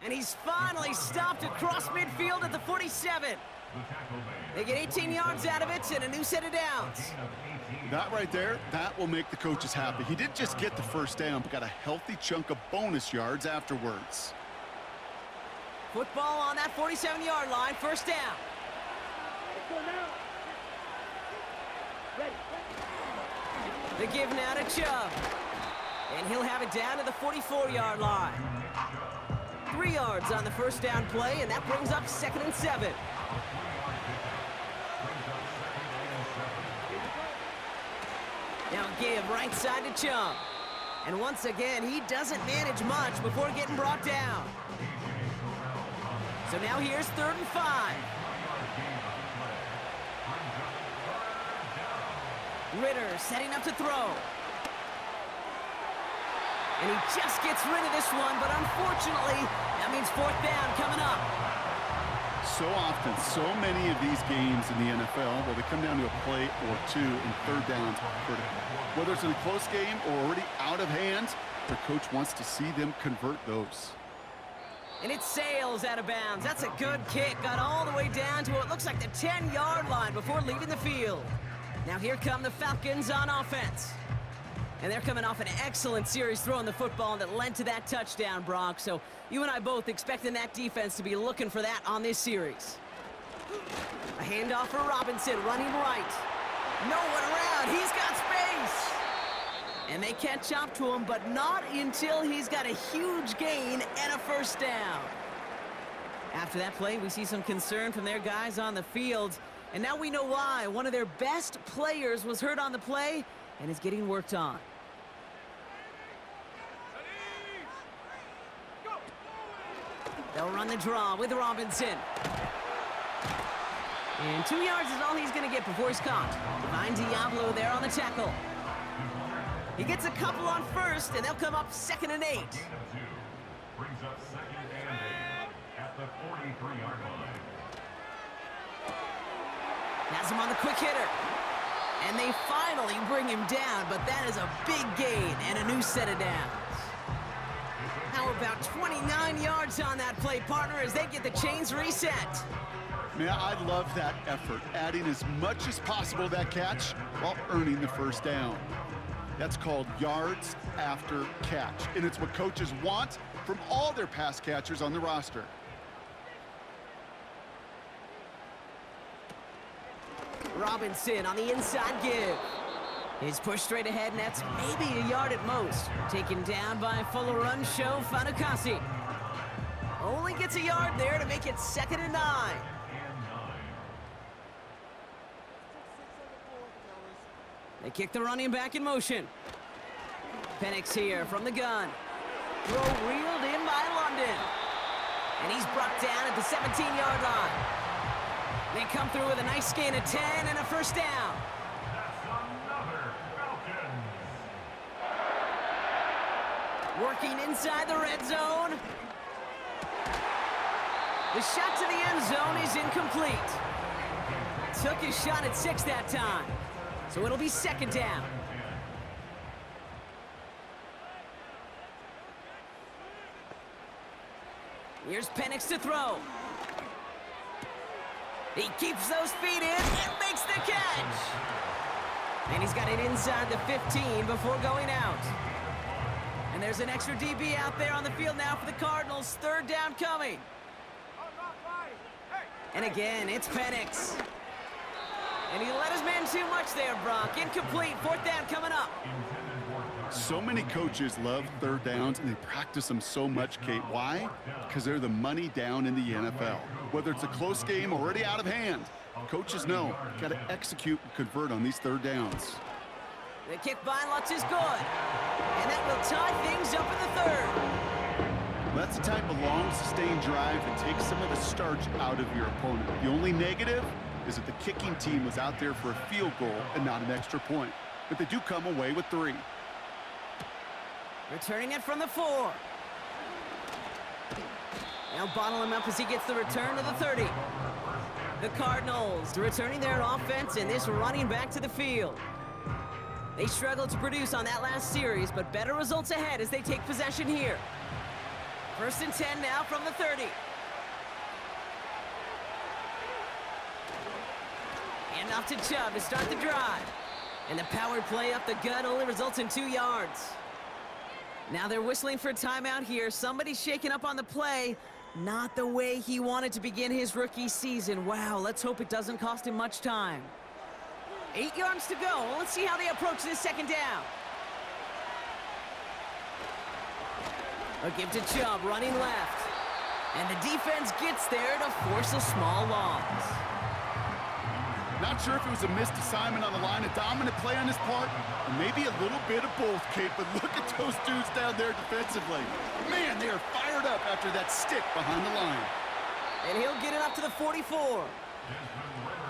And he's finally stopped across midfield at the 47. They get 18 yards out of it and a new set of downs. That right there, that will make the coaches happy. He didn't just get the first down, but got a healthy chunk of bonus yards afterwards. Football on that 47-yard line, first down. The give now to Chubb. And he'll have it down to the 44-yard line. 3 yards on the first down play, and that brings up 2nd and 7. Now give right side to Chubb. And once again, he doesn't manage much before getting brought down. So now here's 3rd and 5. Ritter setting up to throw. And he just gets rid of this one, but unfortunately, that means 4th down coming up. So often, so many of these games in the NFL, where they come down to a play or two and 3rd downs are critical. Whether it's in a close game or already out of hand, the coach wants to see them convert those. And it sails out of bounds. That's a good kick. Got all the way down to what looks like the 10-yard line before leaving the field. Now here come the Falcons on offense. And they're coming off an excellent series throwing the football that led to that touchdown, Brock. So you and I both expecting that defense to be looking for that on this series. A handoff for Robinson, running right. No one around. He's got space. And they catch up to him, but not until he's got a huge gain and a first down. After that play, we see some concern from their guys on the field. And now we know why. One of their best players was hurt on the play and is getting worked on. They'll run the draw with Robinson. And 2 yards is all he's going to get before he's caught. Divine Diablo there on the tackle. He gets a couple on first, and they'll come up 2nd and 8. Brings up 2nd and 8 at the 43-yard line. Has him on the quick hitter. And they finally bring him down, but that is a big gain and a new set of downs. How about 29 yards on that play, partner, as they get the chains reset. Man, I love that effort, adding as much as possible to that catch while earning the first down. That's called yards after catch, and it's what coaches want from all their pass catchers on the roster. Robinson on the inside give. He's pushed straight ahead, and that's maybe a yard at most. Taken down by Fuller Run Show Fanukasi. Only gets a yard there to make it 2nd and 9. They kick the running back in motion. Penix here from the gun. Throw reeled in by London. And he's brought down at the 17-yard line. They come through with a nice gain of 10 and a first down. That's another Falcons. Working inside the red zone. The shot to the end zone is incomplete. Took his shot at 6 that time. So it'll be 2nd down. Here's Penix to throw. He keeps those feet in and makes the catch. And he's got it inside the 15 before going out. And there's an extra DB out there on the field now for the Cardinals. 3rd down coming. And again, it's Penix. And he let his man too much there, Brock. Incomplete. 4th down coming up. So many coaches love 3rd downs, and they practice them so much, Kate. Why? Because they're the money down in the NFL. Whether it's a close game already out of hand, coaches know got to execute and convert on these 3rd downs. The kick by Lutz is good. And that will tie things up in the 3rd. That's the type of long, sustained drive that takes some of the starch out of your opponent. The only negative is that the kicking team was out there for a field goal and not an extra point. But they do come away with 3. Returning it from the 4. Now bottle him up as he gets the return to the 30. The Cardinals returning their offense and this running back to the field. They struggled to produce on that last series, but better results ahead as they take possession here. First and 10 now from the 30. And off to Chubb to start the drive. And the power play up the gut only results in 2 yards. Now they're whistling for a timeout here. Somebody's shaking up on the play. Not the way he wanted to begin his rookie season. Wow, let's hope it doesn't cost him much time. 8 yards to go. Let's see how they approach this second down. A give to Chubb, running left. And the defense gets there to force a small loss. Not sure if it was a missed assignment on the line, a dominant play on his part, or maybe a little bit of both, Kate, but look at those dudes down there defensively. Man, they are fired up after that stick behind the line. And he'll get it up to the 44.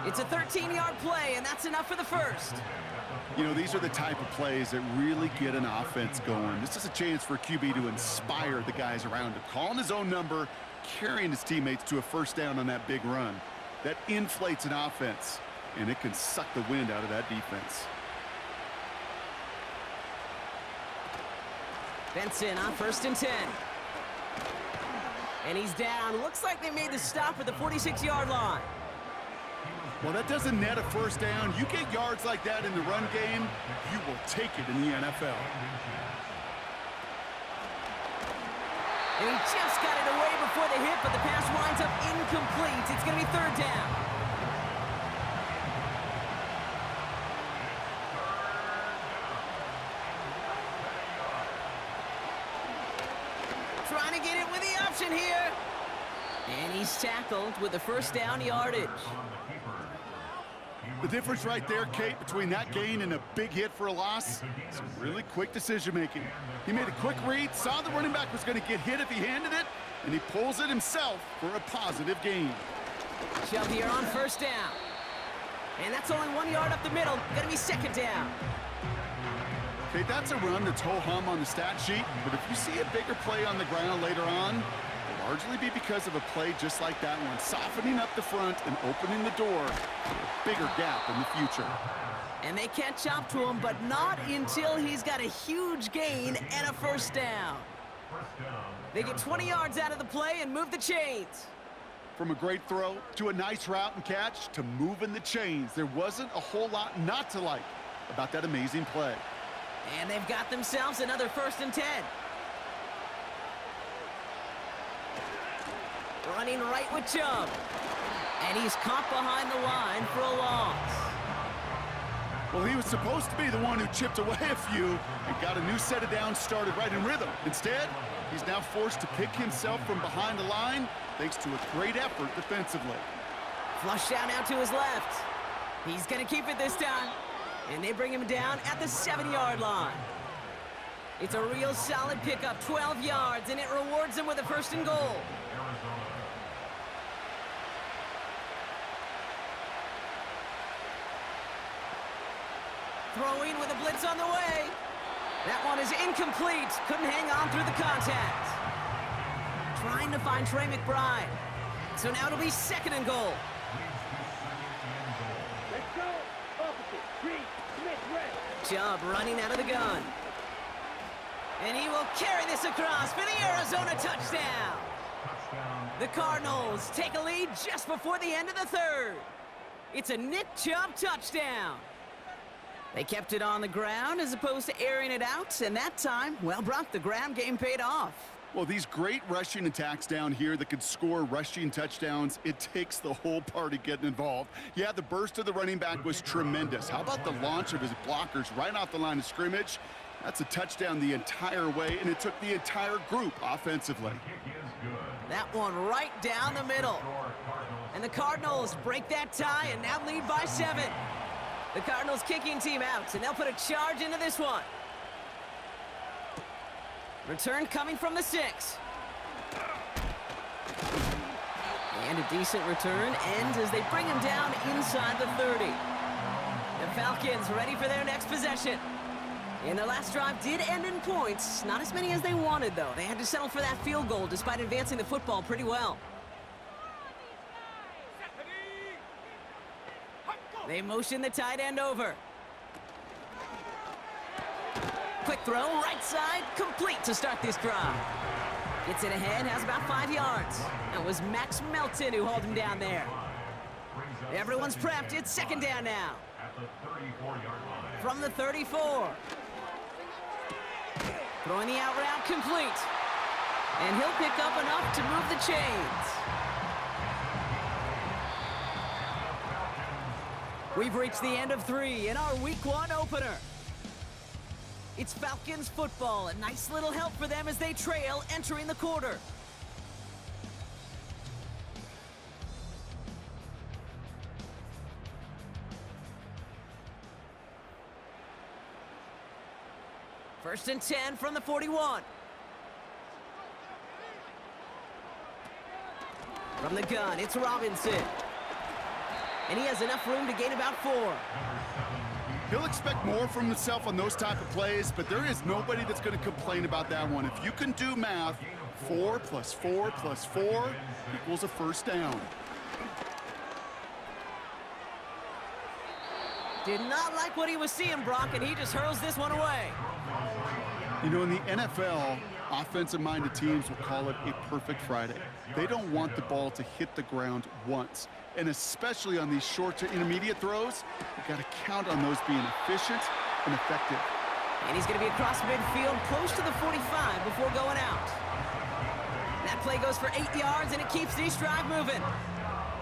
It's a 13-yard play, and that's enough for the first. You know, these are the type of plays that really get an offense going. This is a chance for QB to inspire the guys around him, calling his own number, carrying his teammates to a first down on that big run. That inflates an offense, and it can suck the wind out of that defense. Benson on first and 10. And he's down. Looks like they made the stop at the 46-yard line. Well, that doesn't net a first down. You get yards like that in the run game, you will take it in the NFL. And he just got it away before the hit, but the pass winds up incomplete. It's going to be third down. Trying to get it with the option here. And he's tackled with the first down yardage. The difference right there, Kate, between that gain and a big hit for a loss, some really quick decision-making. He made a quick read, saw the running back was going to get hit if he handed it, and he pulls it himself for a positive gain. Chubb here on first down. And that's only 1 yard up the middle. Going to be second down. Okay, that's a run that's ho-hum on the stat sheet, but if you see a bigger play on the ground later on, it'll largely be because of a play just like that one, softening up the front and opening the door for a bigger gap in the future. And they catch up to him, but not until he's got a huge gain and a first down. They get 20 yards out of the play and move the chains. From a great throw to a nice route and catch to moving the chains, there wasn't a whole lot not to like about that amazing play. And they've got themselves another first and 10. Running right with Chubb. And he's caught behind the line for a loss. Well, he was supposed to be the one who chipped away a few and got a new set of downs started right in rhythm. Instead, he's now forced to pick himself from behind the line thanks to a great effort defensively. Flush out now to his left. He's going to keep it this time. And they bring him down at the 7-yard line. It's a real solid pickup, 12 yards, and it rewards him with a first and goal. Throwing with a blitz on the way. That one is incomplete. Couldn't hang on through the contact. Trying to find Trey McBride. So now it'll be second and goal. Let's go. Opposite. Green. Smith red. Chubb running out of the gun. And he will carry this across for the Arizona touchdown. The Cardinals take a lead just before the end of the third. It's a Nick Chubb touchdown. They kept it on the ground as opposed to airing it out, and that time, well, Brock, the ground game paid off. Well, these great rushing attacks down here that could score rushing touchdowns, it takes the whole party getting involved. Yeah, the burst of the running back was tremendous. How about the launch of his blockers right off the line of scrimmage? That's a touchdown the entire way, and it took the entire group offensively. That one right down the middle. And the Cardinals break that tie and now lead by 7. The Cardinals kicking team out, and they'll put a charge into this one. Return coming from the 6. And a decent return ends as they bring him down inside the 30. The Falcons ready for their next possession. And their last drive did end in points. Not as many as they wanted, though. They had to settle for that field goal despite advancing the football pretty well. They motion the tight end over. Quick throw, right side, complete to start this drive. Gets it ahead, has about 5 yards. That was Max Melton who hauled him down there. Everyone's prepped. It's second down now. At the 34-yard line. From the 34. Throwing the out route complete. And he'll pick up enough to move the chains. We've reached the end of 3 in our Week 1 opener. It's Falcons football, a nice little help for them as they trail entering the quarter. First and 10 from the 41. From the gun, it's Robinson. And he has enough room to gain about 4. He'll expect more from himself on those type of plays, but there is nobody that's going to complain about that one. If you can do math, 4 plus 4 plus 4 equals a first down. Did not like what he was seeing, Brock, and he just hurls this one away. You know, in the NFL, offensive-minded teams will call it a perfect Friday. They don't want the ball to hit the ground once. And especially on these short to intermediate throws, you got to count on those being efficient and effective. And he's going to be across midfield, close to the 45 before going out. That play goes for 8 yards, and it keeps this drive moving.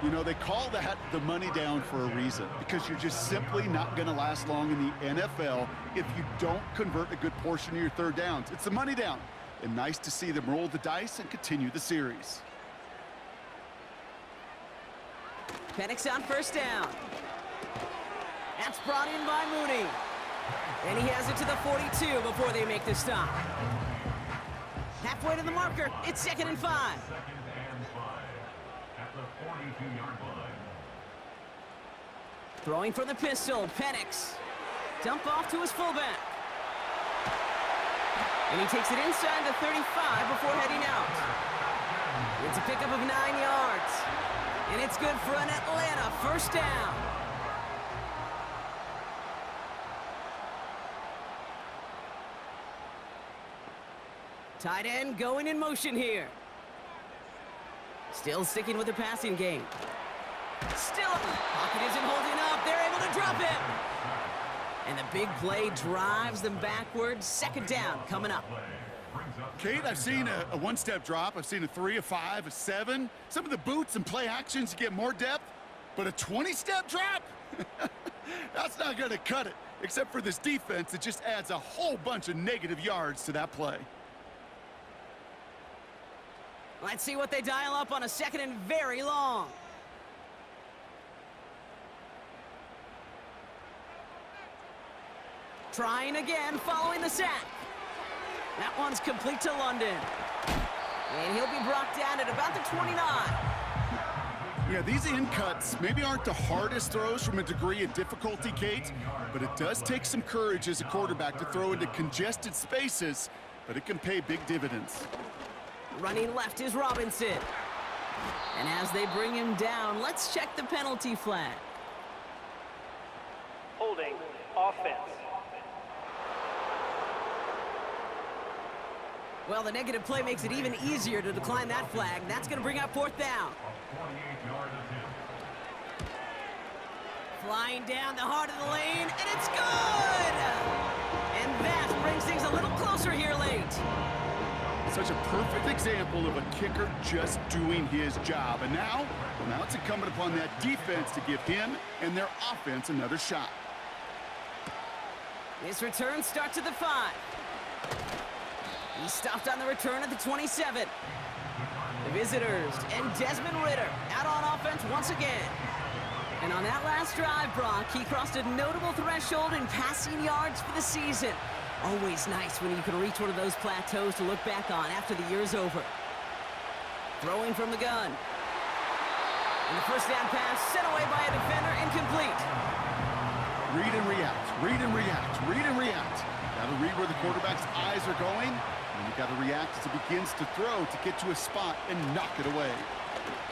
You know, they call that the money down for a reason, because you're just simply not going to last long in the NFL if you don't convert a good portion of your third downs. It's the money down. And nice to see them roll the dice and continue the series. Penix on first down. That's brought in by Mooney. And he has it to the 42 before they make the stop. Halfway to the marker, it's second and 5. Second and 5. At the 42-yard line. Throwing from the pistol, Penix. Dump off to his fullback. And he takes it inside the 35 before heading out. It's a pickup of 9 yards. And it's good for an Atlanta first down. Tight end going in motion here. Still sticking with the passing game. Still, pocket isn't holding up. They're able to drop him. And the big play drives them backwards. Second down coming up. Kate, I've seen a one-step drop. I've seen a 3, a 5, a 7. Some of the boots and play actions get more depth, but a 20-step drop? That's not going to cut it, except for this defense that just adds a whole bunch of negative yards to that play. Let's see what they dial up on a second and very long. Trying again following the sack. That one's complete to London. And he'll be brought down at about the 29. Yeah, these in cuts maybe aren't the hardest throws from a degree of difficulty, Kate, but it does take some courage as a quarterback to throw into congested spaces, but it can pay big dividends. Running left is Robinson. And as they bring him down, let's check the penalty flag. Holding. Offense. Well, the negative play makes it even easier to decline that flag. That's going to bring out fourth down. 48-yard attempt. Flying down the heart of the lane, and it's good! And that brings things a little closer here late. Such a perfect example of a kicker just doing his job. And now it's incumbent upon that defense to give him and their offense another shot. This return starts at the 5. He stopped on the return at the 27. The visitors and Desmond Ridder out on offense once again. And on that last drive, Brock, he crossed a notable threshold in passing yards for the season. Always nice when you can reach one of those plateaus to look back on after the year's over. Throwing from the gun. And the first down pass sent away by a defender, incomplete. Read and react, read and react, read and react. Got to read where the quarterback's eyes are going, and you got to react as he begins to throw to get to a spot and knock it away.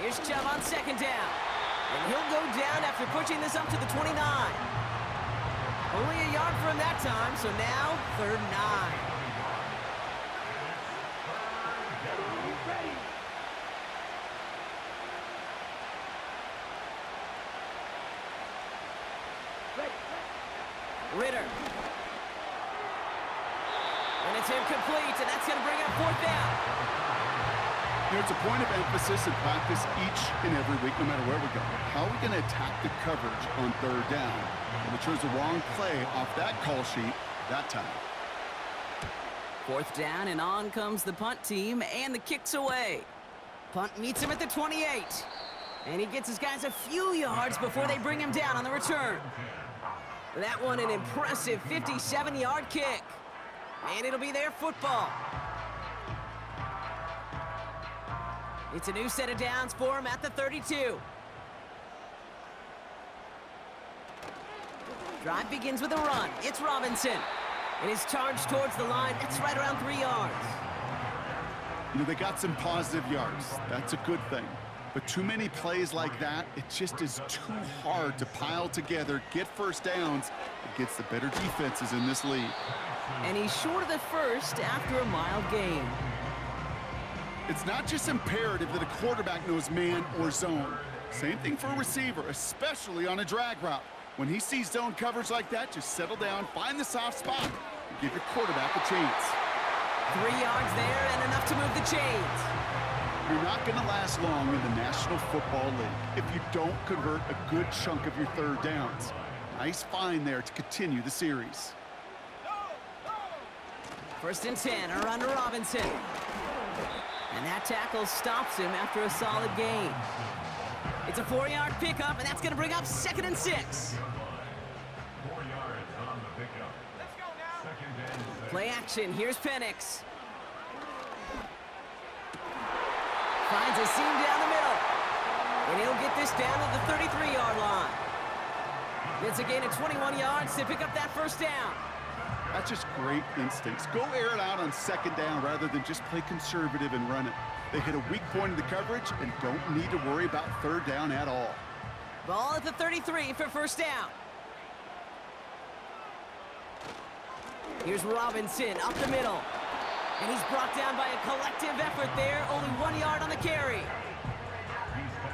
Here's Chubb on second down. And he'll go down after pushing this up to the 29. Only a yard for him that time, so now third 9. Ready. Ready. Ritter. And it's incomplete, and that's going to bring up fourth down. You know, it's a point of emphasis in practice each and every week, no matter where we go. How are we going to attack the coverage on third down? And we chose the wrong play off that call sheet that time. Fourth down, and on comes the punt team, and the kick's away. Punt meets him at the 28. And he gets his guys a few yards before they bring him down on the return. That one an impressive 57-yard kick. And it'll be their football. It's a new set of downs for him at the 32. Drive begins with a run. It's Robinson. And his charge towards the line, that's right around 3 yards. You know, they got some positive yards. That's a good thing. But too many plays like that, it just is too hard to pile together, get first downs against the better defenses in this league. And he's short of the first after a mild gain. It's not just imperative that a quarterback knows man or zone. Same thing for a receiver, especially on a drag route. When he sees zone coverage like that, just settle down, find the soft spot, and give your quarterback a chance. 3 yards there and enough to move the chains. You're not going to last long in the National Football League if you don't convert a good chunk of your third downs. Nice find there to continue the series. First and 10, a run to Robinson. And that tackle stops him after a solid gain. It's a 4-yard pickup, and that's going to bring up 2nd and 6. 4 yards on the pickup. Let's go now. 2nd and 6. Play action. Here's Penix. Finds a seam down the middle. And he'll get this down at the 33-yard line. It's a gain of 21 yards to pick up that first down. That's just great instincts. Go air it out on 2nd down rather than just play conservative and run it. They hit a weak point in the coverage and don't need to worry about 3rd down at all. Ball at the 33 for first down. Here's Robinson up the middle. And he's brought down by a collective effort there. Only 1 yard on the carry.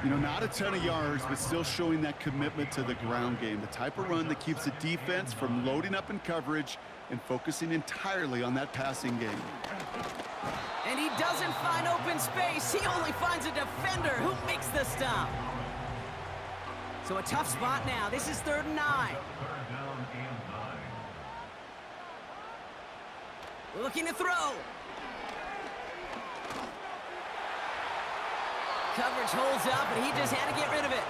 You know, not a ton of yards, but still showing that commitment to the ground game. The type of run that keeps the defense from loading up in coverage and focusing entirely on that passing game. And he doesn't find open space. He only finds a defender who makes the stop. So a tough spot now. This is 3rd and 9. 3rd down and 9. Looking to throw. Coverage holds up, and he just had to get rid of it.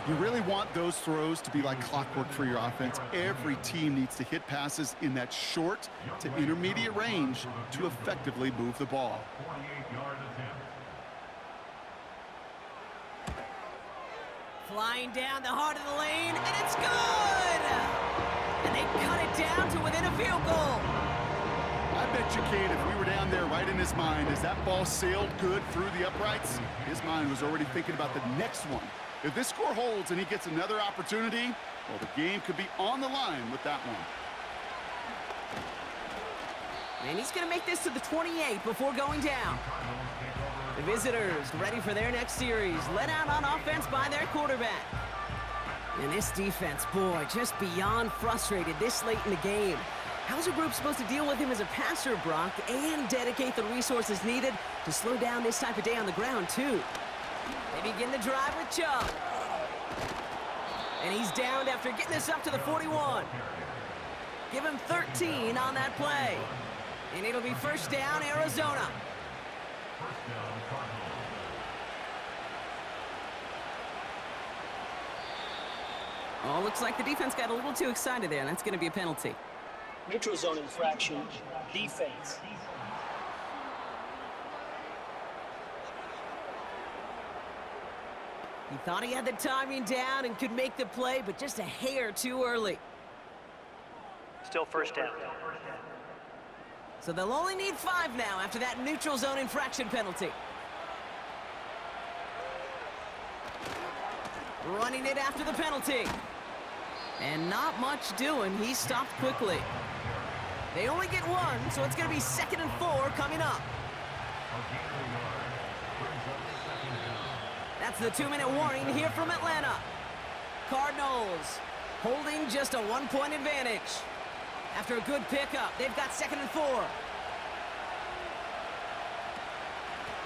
You really want those throws to be like clockwork for your offense. Every team needs to hit passes in that short to intermediate range to effectively move the ball. 48-yard attempt. Flying down the heart of the lane, and it's good! And they cut it down to within a field goal. I bet you, Kate, if we were down there right in his mind as that ball sailed good through the uprights, his mind was already thinking about the next one. If this score holds and he gets another opportunity, well, the game could be on the line with that one. And he's going to make this to the 28 before going down. The visitors ready for their next series, led out on offense by their quarterback. And this defense, boy, just beyond frustrated this late in the game. How's a group supposed to deal with him as a passer, Brock, and dedicate the resources needed to slow down this type of day on the ground, too? They begin the drive with Chubb. And he's downed after getting this up to the 41. Give him 13 on that play. And it'll be first down, Arizona. First down, Cardinals. Oh, looks like the defense got a little too excited there, and that's going to be a penalty. Neutral zone infraction, defense. He thought he had the timing down and could make the play, but just a hair too early. Still first down. So they'll only need 5 now after that neutral zone infraction penalty. Running it after the penalty. And not much doing. He stopped quickly. They only get 1, so it's going to be 2nd and 4 coming up. That's the 2-minute warning here from Atlanta. Cardinals holding just a 1-point advantage. After a good pickup, they've got 2nd and 4.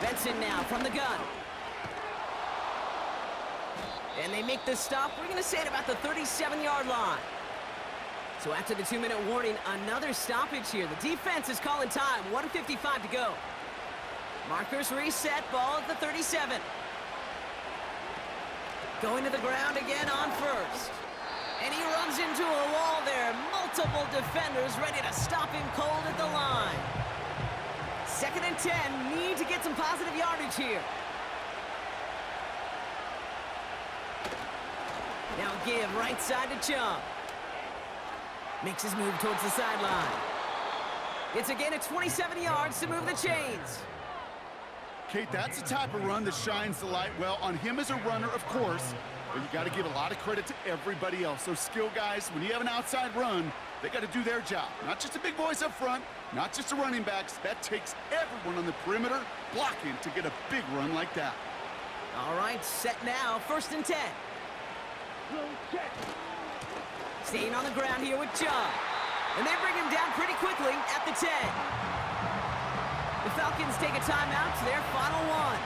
Benson now from the gun. And they make the stop, we're going to say, at about the 37-yard line. So after the 2-minute warning, another stoppage here. The defense is calling time, 1:55 to go. Markers reset, ball at the 37. Going to the ground again on first. And he runs into a wall there. Multiple defenders ready to stop him cold at the line. 2nd and 10, need to get some positive yardage here. Now give right side to Chubb. Makes his move towards the sideline. It's a gain of 27 yards to move the chains. Kate, that's the type of run that shines the light well on him as a runner, of course, but you got to give a lot of credit to everybody else. Those skill guys, when you have an outside run, they got to do their job. Not just the big boys up front, not just the running backs. That takes everyone on the perimeter blocking to get a big run like that. All right, set now, 1st and 10. Staying on the ground here with Chubb. And they bring him down pretty quickly at the 10. The Falcons take a timeout to their final one.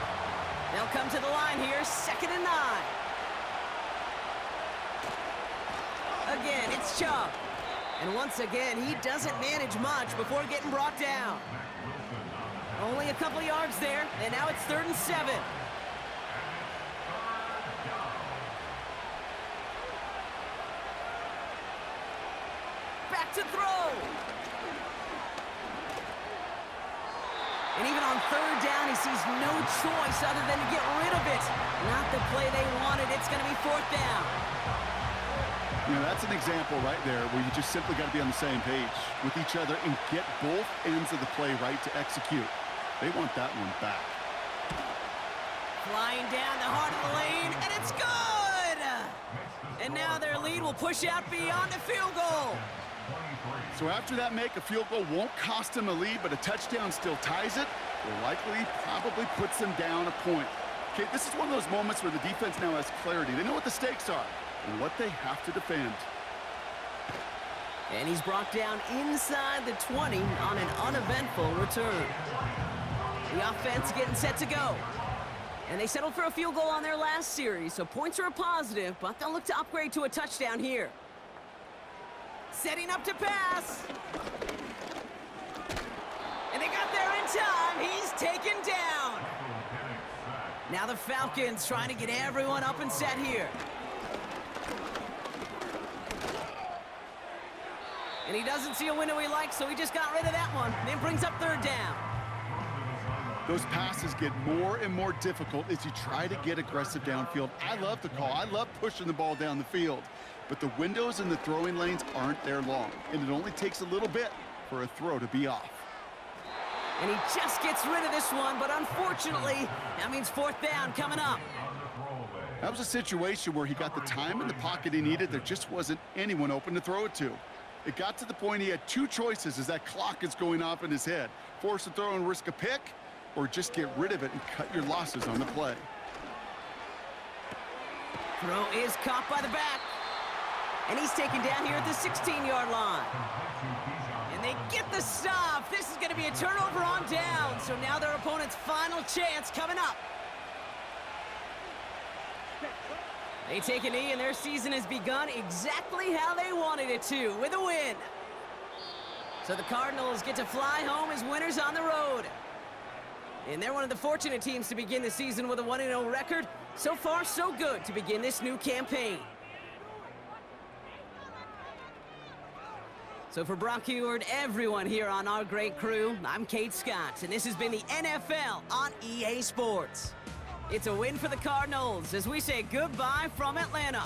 They'll come to the line here, 2nd and 9. Again, it's Chubb. And once again, he doesn't manage much before getting brought down. Only a couple yards there, and now it's 3rd and 7. Back to throw. And even on 3rd down, he sees no choice other than to get rid of it. Not the play they wanted. It's going to be 4th down. You know, that's an example right there where you just simply got to be on the same page with each other and get both ends of the play right to execute. They want that one back. Flying down the heart of the lane, and it's good! And now their lead will push out beyond the field goal. So after that make, a field goal won't cost them a lead, but a touchdown still ties it, or likely probably puts them down a point. Okay, this is one of those moments where the defense now has clarity. They know what the stakes are and what they have to defend. And he's brought down inside the 20 on an uneventful return. The offense getting set to go. And they settled for a field goal on their last series, so points are a positive, but they'll look to upgrade to a touchdown here. Setting up to pass. And they got there in time. He's taken down. Now the Falcons trying to get everyone up and set here. And he doesn't see a window he likes, so he just got rid of that one. Then brings up 3rd down. Those passes get more and more difficult as you try to get aggressive downfield. I love the call. I love pushing the ball down the field. But the windows in the throwing lanes aren't there long, and it only takes a little bit for a throw to be off. And he just gets rid of this one, but unfortunately, that means 4th down coming up. That was a situation where he got the time in the pocket he needed. There just wasn't anyone open to throw it to. It got to the point he had 2 choices as that clock is going off in his head. Force a throw and risk a pick, or just get rid of it and cut your losses on the play. Throw is caught by the back. And he's taken down here at the 16-yard line. And they get the stop. This is going to be a turnover on down. So now their opponent's final chance coming up. They take a knee, and their season has begun exactly how they wanted it to, with a win. So the Cardinals get to fly home as winners on the road. And they're one of the fortunate teams to begin the season with a 1-0 record. So far, so good to begin this new campaign. So for Brock Heward, everyone here on our great crew, I'm Kate Scott, and this has been the NFL on EA Sports. It's a win for the Cardinals as we say goodbye from Atlanta.